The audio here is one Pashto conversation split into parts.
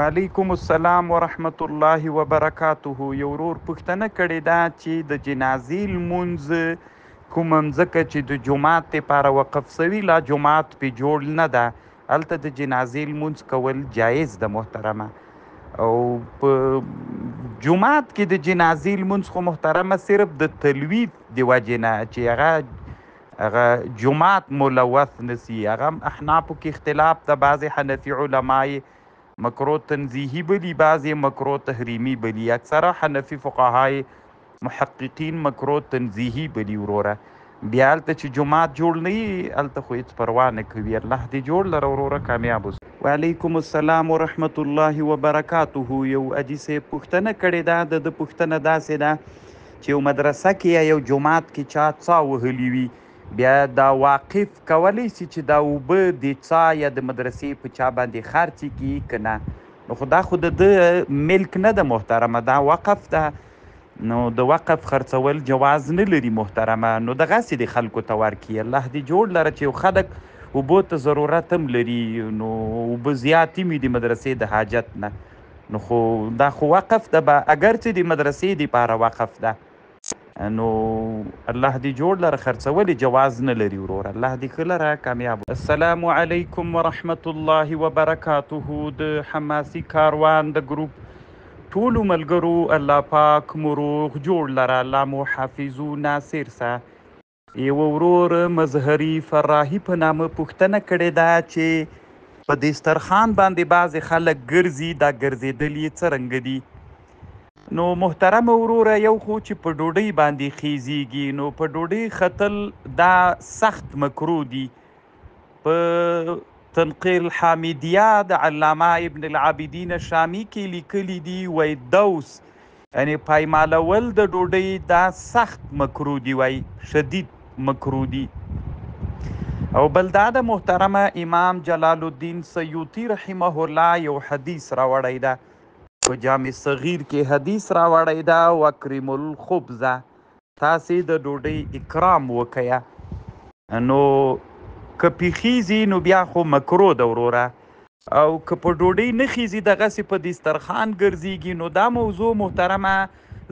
وعلیکم السلام ورحمت الله وبرکاته. یو ورور پوښتنه کړې ده چې د جنازې لمونځ کومه مځکه چې د جومات دپاره وقف سوي لا جومات پې جوړ نه ده، هلته د جنازې لمونځ کول جایز ده محترمه. او په جومات کې د جنازې لمونځ خو محترمه صرف د تلوید د وجې نه چې هغه جومات ملوث نسی، هغه هم احنافو کې اختلاف ده. بعضې حنفي علما یې مکرو تنزیهی بلی، بعضی مکرو تحریمی بلی. اکثره حنفی فقهای محققین مکرو تنزیهی بلی وروره. بیا هلته چې جومات جوړ نه وي هلته خو هېڅ پروا نه کوي. الله دې جوړ لره وروره کامیاب اوسه. وعلیکم السلام ورحمت الله وبرکاته. یو حاجي صاحب پوښتنه کړې ده. د پوښتنه داسې ده چې یو مدرسه کې یا یو جومات کې چا څا وهلي وي، بیا دا واقف کولی شي چې دا اوبه د څا یا د مدرسې په چا باندې خرڅې کړي که نه؟ نو خو دا خو د ده ملک نه ده محترمه، دا وقف ده. نو د وقف خرڅول جواز نه لري محترمه. نو دغسې د خلکو ته ورکړي. الله دې جوړ لره چې یو خلک اوبو ته ضرورت هم لري، نو اوبه زیات وي د مدرسې د حاجت نه، نو خو دا خو وقف ده به، اگر چې د مدرسې دپاره وقف ده، نو الله دې جوړ لره خرڅول جواز نه لري وروره. الله دې ښه لره کامیاب. السلام علیکم ورحمت الله وبرکاته. د حماسي کاروان د ګروپ ټولو ملګرو الله پاک مو روغ جوړ لره، الله مو حافظو ناصر سه. یو ورور مظهري فراحي په نامه پوښتنه کړې ده چې په دسترخوان باندې بعضې خلک ګرځي، دا ګرځېدل یې څرنګه دي؟ نو محترمه وروره، یو خو چې په ډوډۍ باندې خیزیږي، نو په ډوډۍ ختل دا سخت مکرو دي. په تنقیل حامدیه د علامه ابن العابدین شامی کې لیکلی دي، وای دوس یعنی پایمالول د ډوډۍ دا سخت مکرو دي، وای شدید مکرو دي. او بل دا د محترمه امام جلال الدین سیوطي رحمه الله یو حدیث راوړی ده، په جامع صغیر کې حدیث راوړی ده، وکرم الخبز، تاسې د ډوډۍ اکرام وکیه. نو که پې خیزي نو بیا خو مکرو ده وروره، او که په ډوډۍ نه خیزي دغسې په دسترخوان ګرځېږي، نو دا موضوع محترمه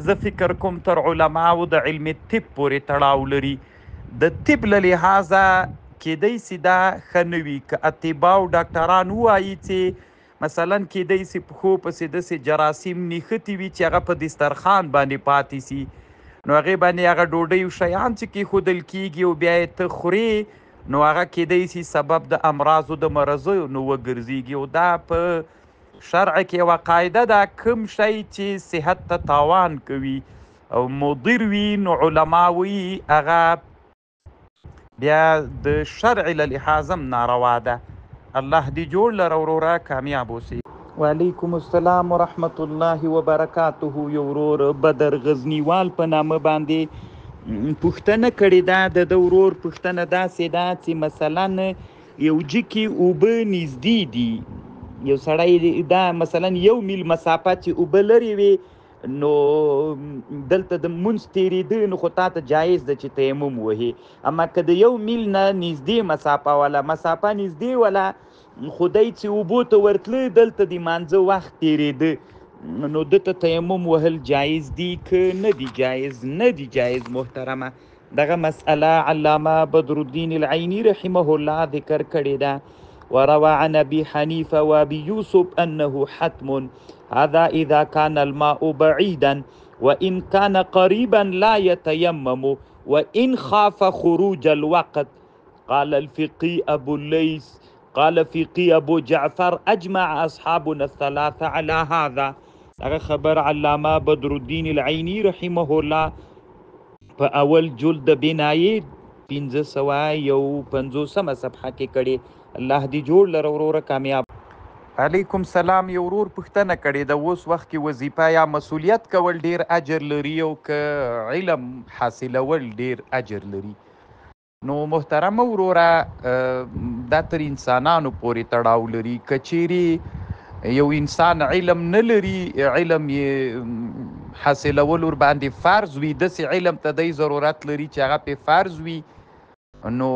زه فکر کوم تر علماو د علم طب پورې تړاو لري. د طب له لحاظه کیدی سي دا ښه نه وي. که اطباو ډاکټران ووایي چې مثلا کیدی سي پښو پسې داسې جراثیم نیښتي وي چې هغه په دسترخوان باندې پاتې سي، نو هغې باندې هغه ډوډۍ او شیان چې کېښودل کېږي او بیا یې ته خورې، نو هغه کیدی سي سبب د امراضو د مرضونو وګرځېږي. او دا په شرع کې یوه قاعده ده، کوم شی چې صحت ته تاوان کوي او مضر وي، نو علما وایي هغه بیا د شرع له لحاظ هم ناروا ده. الله دې جوړ لره وروره کامیاب اوسي. وعلیکم السلام ورحمت الله وبرکاته. یو ورور بدر غزنیوال په نامه باندې پوښتنه کړې ده. د ورور پوښتنه داسې ده چې مثلا یو جکې اوبه نږدې دي، یو سړی دا مثلا یو میل مسافه چې اوبه لرې وي، نو دلته د مونځ تېرېده، نو خو تا ته جایز ده چې تیمم وهې. اما که د یو میل نه نږدې مسافه نږدې وله، خدای چې اوبو ته ورتله دلته د مانځه وخت تېرېده، نو ده ته تیمم وهل جایز دي که نه دي جایز؟ نه دي جایز محترمه. دغه مسئله علامه بدر الدین العینی رحمه الله ذکر کړې ده. وروى عن ابي حنيفه وابي يوسف انه حتم، هذا اذا كان الماء بعيدا، وان كان قريبا لا يتيمم، وان خاف خروج الوقت. قال الفقي ابو الليث قال فقي ابو جعفر اجمع اصحابنا الثلاثه على هذا. هغه خبر علامه بدر الدین العینی رحمه الله په اول جلد بنایې 1551 صفحه کې کړي. الله دې جوړ لره وروره کامیاب. علیکم سلام. یو ورور پوښتنه کړې ده، اوس وخت کې وظیفه یا مسؤلیت کول ډیر اجر لري او که علم حاصلول ډیر اجر لري؟ نو محترمه وروره، دا تر انسانانو پورې تړاو لري. که چیرې یو انسان علم نه لري، علم یې حاصلول ور باندې فرض وي، داسې علم ته دی ضرورت لري چې هغه پې فرض وي، نو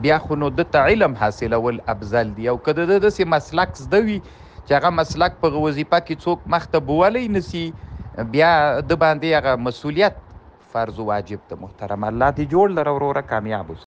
بیا خو نو ده ته علم حاصلول افضل دي. او که د ده داسې مسلک زده وي چې هغه مسلک په وظیفه کې څوک مخته بولی نسی، بیا د باندې هغه مسؤلیت فرض واجب ته محترم. الله دې جوړ لره وروره، کامیاب اوسه.